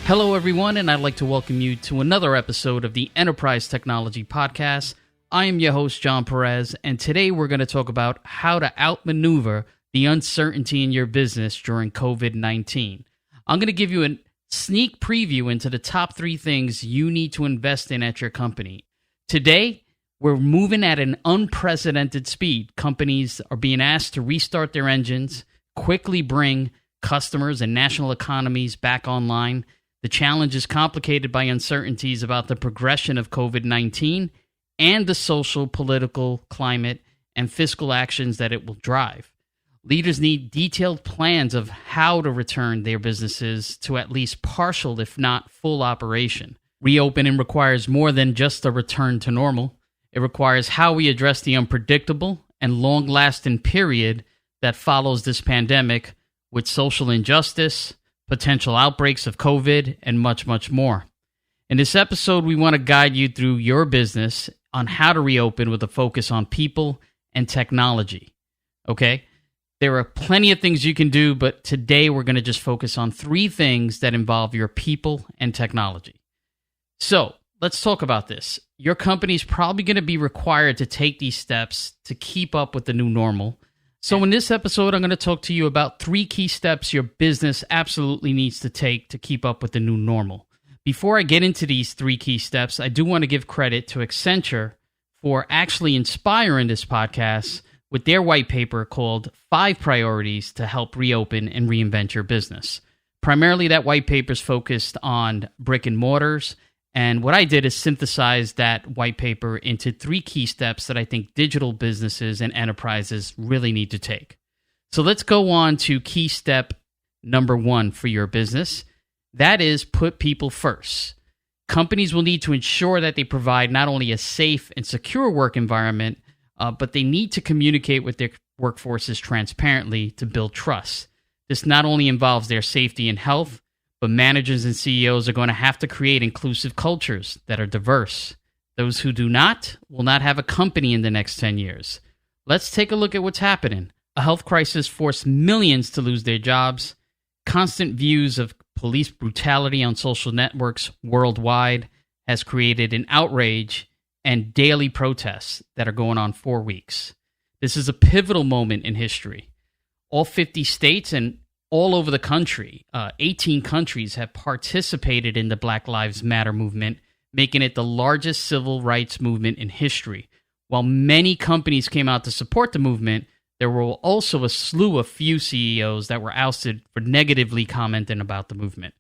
Hello, everyone, and I'd like to welcome you to another episode of the Enterprise Technology Podcast. I am your host, John Perez, and today we're going to talk about how to outmaneuver the uncertainty in your business during COVID-19. I'm going to give you a sneak preview into the top 3 things you need to invest in at your company. Today, we're moving at an unprecedented speed. Companies are being asked to restart their engines, quickly bring customers and national economies back online. The challenge is complicated by uncertainties about the progression of COVID-19 and the social, political, climate, and fiscal actions that it will drive. Leaders need detailed plans of how to return their businesses to at least partial, if not full operation. Reopening requires more than just a return to normal. It requires how we address the unpredictable and long-lasting period that follows this pandemic with social injustice, potential outbreaks of COVID, and much, much more. In this episode, we want to guide you through your business on how to reopen with a focus on people and technology. Okay? There are plenty of things you can do, but today we're going to just focus on 3 things that involve your people and technology. So, let's talk about this. Your company's probably going to be required to take these steps to keep up with the new normal. So in this episode, I'm going to talk to you about 3 key steps your business absolutely needs to take to keep up with the new normal. Before I get into these 3 key steps, I do want to give credit to Accenture for actually inspiring this podcast with their white paper called 5 Priorities to Help Reopen and Reinvent Your Business. Primarily, that white paper is focused on brick and mortars, and what I did is synthesize that white paper into 3 key steps that I think digital businesses and enterprises really need to take. So let's go on to key step number 1 for your business. That is, put people first. Companies will need to ensure that they provide not only a safe and secure work environment, but they need to communicate with their workforces transparently to build trust. This not only involves their safety and health, but managers and CEOs are going to have to create inclusive cultures that are diverse. Those who do not will not have a company in the next 10 years. Let's take a look at what's happening. A health crisis forced millions to lose their jobs. Constant views of police brutality on social networks worldwide has created an outrage and daily protests that are going on 4 weeks. This is a pivotal moment in history. All 50 states and all over the country, 18 countries have participated in the Black Lives Matter movement, making it the largest civil rights movement in history. While many companies came out to support the movement, there were also a slew of few CEOs that were ousted for negatively commenting about the movement.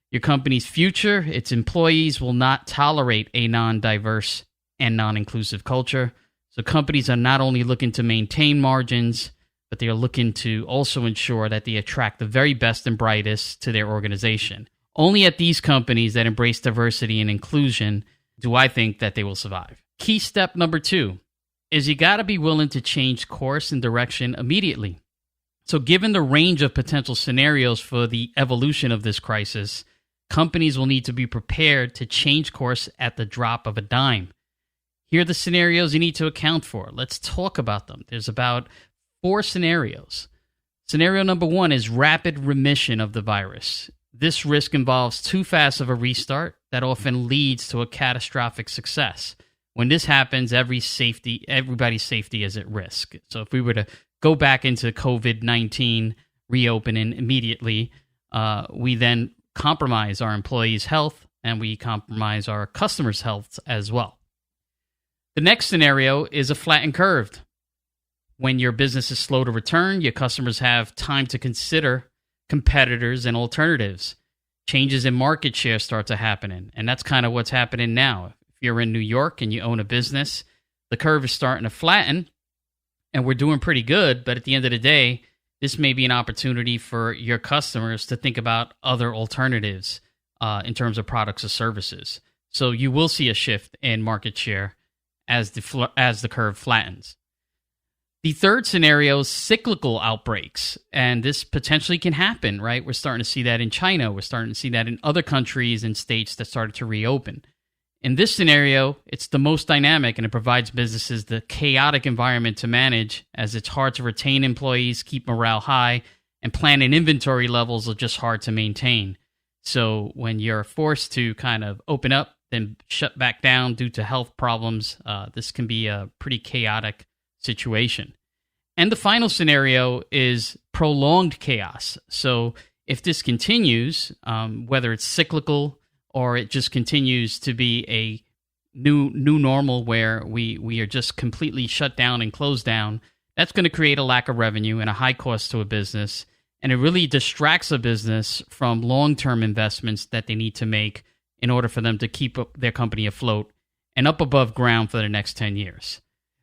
Your company's future, its employees will not tolerate a non-diverse and non-inclusive culture. So companies are not only looking to maintain margins, but they are looking to also ensure that they attract the very best and brightest to their organization. Only at these companies that embrace diversity and inclusion do I think that they will survive. Key step number 2 is you got to be willing to change course and direction immediately. So given the range of potential scenarios for the evolution of this crisis, companies will need to be prepared to change course at the drop of a dime. Here are the scenarios you need to account for. Let's talk about them. There's about 4 scenarios. Scenario number 1 is rapid remission of the virus. This risk involves too fast of a restart that often leads to a catastrophic success. When this happens, everybody's safety is at risk. So if we were to go back into COVID-19 reopening immediately, we then compromise our employees' health and we compromise our customers' health as well. The next scenario is a flattened curve. When your business is slow to return, your customers have time to consider competitors and alternatives. Changes in market share start to happen, and that's kind of what's happening now. If you're in New York and you own a business, the curve is starting to flatten, and we're doing pretty good, but at the end of the day, this may be an opportunity for your customers to think about other alternatives in terms of products or services. So you will see a shift in market share as the curve flattens. The third scenario is cyclical outbreaks, and this potentially can happen, right? We're starting to see that in China. We're starting to see that in other countries and states that started to reopen. In this scenario, it's the most dynamic, and it provides businesses the chaotic environment to manage, as it's hard to retain employees, keep morale high, and planning inventory levels are just hard to maintain. So when you're forced to kind of open up, then shut back down due to health problems, this can be a pretty chaotic situation. And the final scenario is prolonged chaos. So if this continues, whether it's cyclical or it just continues to be a new normal where we are just completely shut down and closed down, that's going to create a lack of revenue and a high cost to a business. And it really distracts a business from long-term investments that they need to make in order for them to keep their company afloat and up above ground for the next 10 years.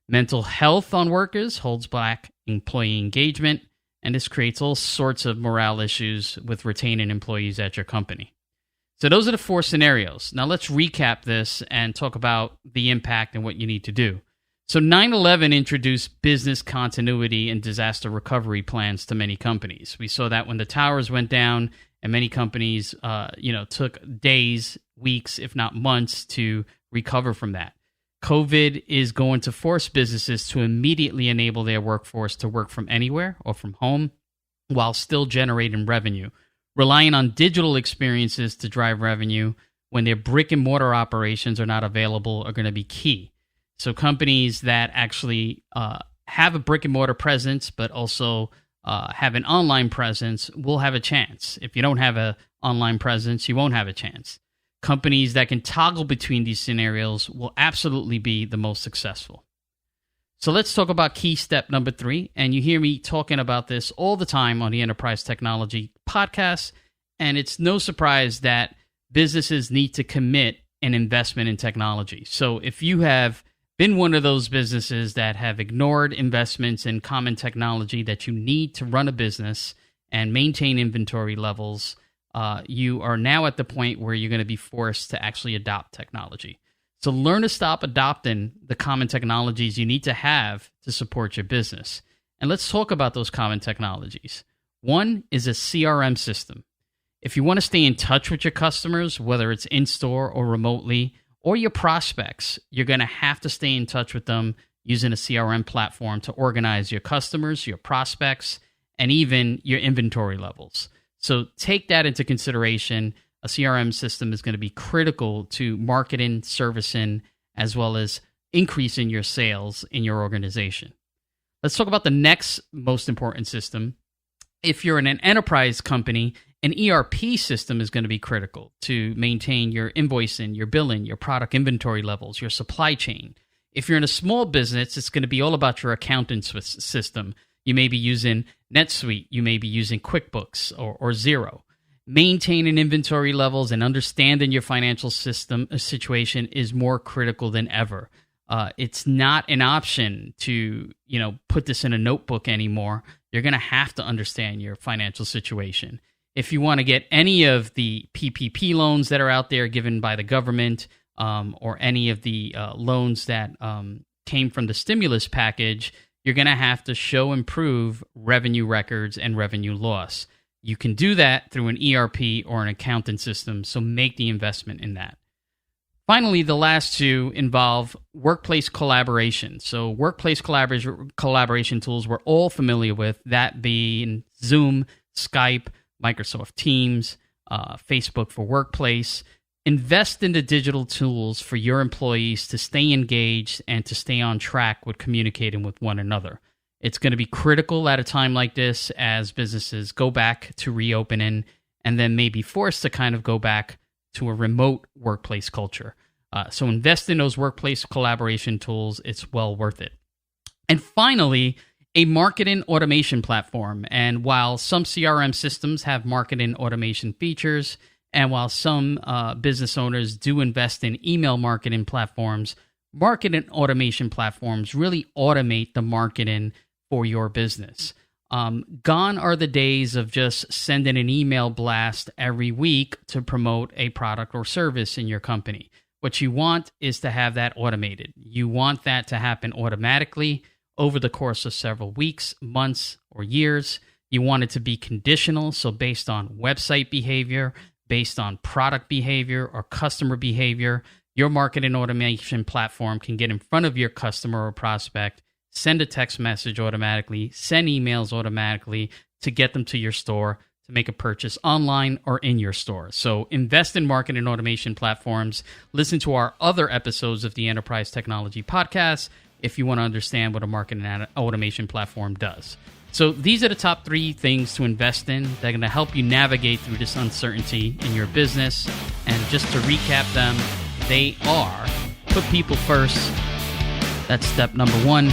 Mental health on workers holds back employee engagement, and this creates all sorts of morale issues with retaining employees at your company. So those are the 4 scenarios. Now let's recap this and talk about the impact and what you need to do. So 9/11 introduced business continuity and disaster recovery plans to many companies. We saw that when the towers went down, and many companies, took days, weeks, if not months, to recover from that. COVID is going to force businesses to immediately enable their workforce to work from anywhere or from home while still generating revenue. Relying on digital experiences to drive revenue when their brick and mortar operations are not available are going to be key. So companies that actually have a brick and mortar presence, but also have an online presence will have a chance. If you don't have an online presence, you won't have a chance. Companies that can toggle between these scenarios will absolutely be the most successful. So let's talk about key step number 3. And you hear me talking about this all the time on the Enterprise Technology podcast. And it's no surprise that businesses need to commit an investment in technology. So if you have been one of those businesses that have ignored investments in common technology that you need to run a business and maintain inventory levels, you are now at the point where you're going to be forced to actually adopt technology. So learn to stop adopting the common technologies you need to have to support your business. And let's talk about those common technologies. One is a CRM system. If you want to stay in touch with your customers, whether it's in-store or remotely, or your prospects, you're going to have to stay in touch with them using a CRM platform to organize your customers, your prospects, and even your inventory levels. So take that into consideration. A CRM system is going to be critical to marketing, servicing, as well as increasing your sales in your organization. Let's talk about the next most important system. If you're in an enterprise company, an ERP system is going to be critical to maintain your invoicing, your billing, your product inventory levels, your supply chain. If you're in a small business, it's going to be all about your accounting system. You may be using NetSuite. You may be using QuickBooks or Xero. Maintaining inventory levels and understanding your financial system situation is more critical than ever. It's not an option to, put this in a notebook anymore. You're going to have to understand your financial situation. If you want to get any of the PPP loans that are out there given by the government, or any of the loans that came from the stimulus package, you're going to have to show and prove revenue records and revenue loss. You can do that through an ERP or an accounting system, so make the investment in that. Finally, the last 2 involve workplace collaboration. So workplace collaboration tools we're all familiar with, that being Zoom, Skype, Microsoft Teams, Facebook for Workplace. Invest in the digital tools for your employees to stay engaged and to stay on track with communicating with one another. It's going to be critical at a time like this as businesses go back to reopening and then may be forced to kind of go back to a remote workplace culture. So invest in those workplace collaboration tools. It's well worth it. And finally, a marketing automation platform. And while some CRM systems have marketing automation features, and while some business owners do invest in email marketing platforms, marketing automation platforms really automate the marketing for your business. Gone are the days of just sending an email blast every week to promote a product or service in your company. What you want is to have that automated. You want that to happen automatically over the course of several weeks, months, or years. You want it to be conditional, so based on website behavior, based on product behavior or customer behavior, your marketing automation platform can get in front of your customer or prospect, send a text message automatically, send emails automatically to get them to your store, to make a purchase online or in your store. So invest in marketing automation platforms. Listen to our other episodes of the Enterprise Technology Podcast if you want to understand what a marketing automation platform does. So these are the top 3 things to invest in. They're going to help you navigate through this uncertainty in your business. And just to recap them, they are: put people first. That's step number 1.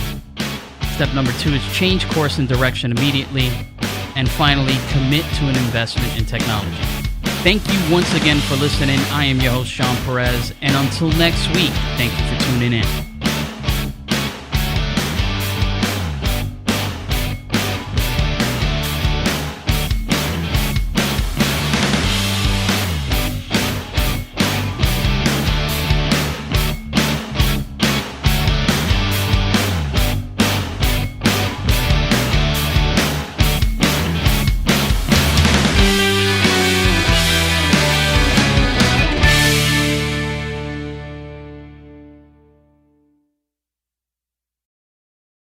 Step number 2 is change course and direction immediately. And finally, commit to an investment in technology. Thank you once again for listening. I am your host, John Perez. And until next week, thank you for tuning in.